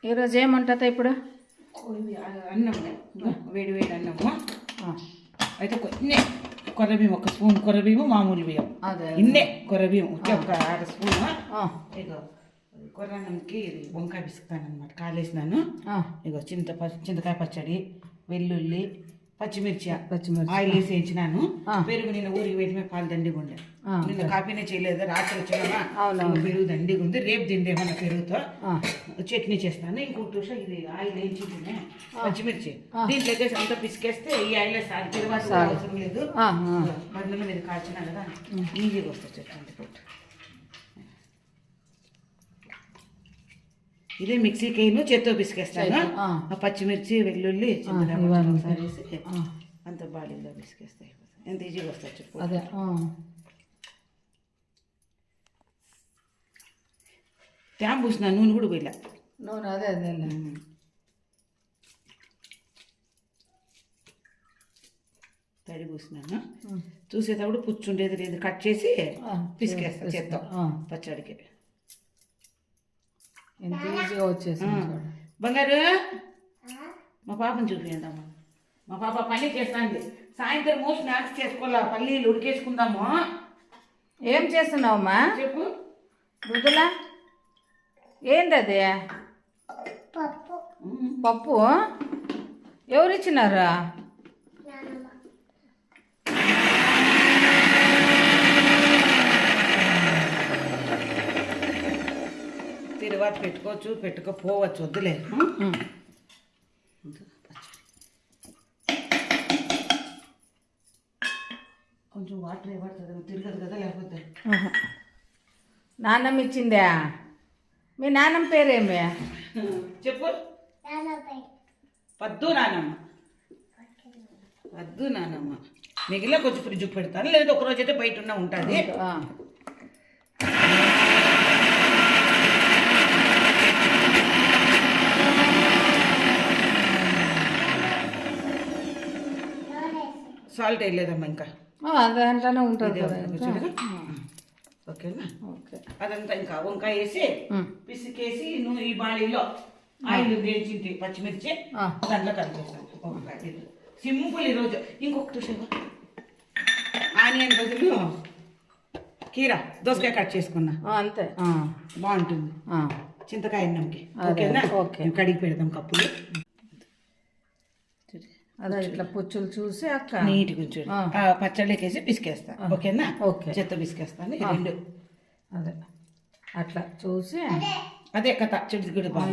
ఈరోజు ఏమంటుందా ఇప్పుడు? అన్నం, వేడి వేడి అన్నము. అయితే కొన్ని కొర్రబియ్యం, ఒక స్పూన్ కొర్రబియ్యం, మామూలు బియ్యం. ఇన్నే కొర్రబియ్యం ఒక 6 స్పూన్. ఇగో కొర్రన్నంకి వంకాయ పిసుకుతాను అనమాట, కాలేసినాను. ఇగో చింతకాయ పచ్చడి, వెల్లుల్లి, పచ్చిమిర్చి ఆయిల్ వేసి వేయించినాను. పెరుగు నిన్న ఊరికి పెట్టిన పాలు దండిగా ఉండే. నిన్న కాఫీనే చేయలేదు, రాత్రి వచ్చినా పెరుగు దండిగా ఉంది. రేపు తిండేమన్నా పెరుగుతో చట్నీ చేస్తాను. ఇంకొక నిమిషం ఇది ఆయిల్ వేయించింది, పచ్చిమిర్చి దీంట్లోకి అంతా పిసికేస్తే ఈ ఆయిల్ సార్ తిరువాత అవసరం లేదు. బండ్ల మీద కాల్చినా కదా, ఈజీగా వస్తుంది చట్నీ పొట్టు. ఇదే మిక్సీకి చేత్తో పిసికేస్తాను. పచ్చిమిర్చి, వెల్లుల్లి, చింతకాయ వేసి అంత బాడీలో పిసికేస్తే ఎంత ఈజీగా వస్తుంది చెప్పు. అదే ట్యాం పూసిన నూనె కూడా పోయిలా. నూనె అదే అదే తడి పూసినాను. చూసేటప్పుడు పుచ్చుండేది లేదు, కట్ చేసి పిసికేస్తాను చేత్తో పచ్చడికి. ఎంత ఈజీగా వచ్చేసింది. బంగారు మా పాపను చూపించమ్మా. మా పాప పల్లి చేస్తాంది. సాయంత్రం స్నాక్స్ చేసుకోవాలా, పల్లీలు ఉడికేసుకుందాము. ఏం చేస్తున్నావమ్మా? చెప్పు మృదుల. ఏంటది? పప్పు. ఎవరిచ్చినారా? తిరువాత పెట్టుకోవచ్చు, పెట్టుకోపోవచ్చు, వద్దులే. కొంచెం వాటర్ ఇవ్వడుతుంది, తిరగదు కదా లేకపోతే. నాన్నమ్మ ఇచ్చిందా? మీ నాన్నమ్మ పేరేమి? చెప్పు. పద్దు నానమ్మ. పద్దు నానమ్మ. మిగిలిన కొంచెం ఫ్రిడ్జ్కి పెడతాను, లేదా ఒకరోజు అయితే బయట ఉన్న ఉంటుంది. సాల్ట్ వేయలేదమ్మా ఇంకా, దాంట్లోనే ఉంటుంది. ఓకేనా? ఓకే. అదంతా ఇంకా వంకాయ వేసి పిసికేసి నువ్వు ఈ బాడీలో ఆయిల్ వేయించింది, పచ్చిమిర్చి దాంట్లో కలిపేస్తాను. వంకాయ సింపుల్ ఈరోజు. ఇంకొకటి ఆనియన్ బదులు కీరా, దోసకాయ కట్ చేసుకున్నా, అంతే బాగుంటుంది చింతకాయ అన్నంకి. ఓకేనా? ఓకే. కడిగి పెడదాం కప్పులు. అదే ఇట్లా పుచ్చులు చూసి అక్క నీట్గా ఉంచుడు. పచ్చళ్ళకి వేసి పిసికేస్తా. ఓకేనా? ఓకే. చెత్త పిసికేస్తాను. ఈ రెండు అదే అట్లా చూసి అదే కథ చెట్టు కూడా బాగుంది.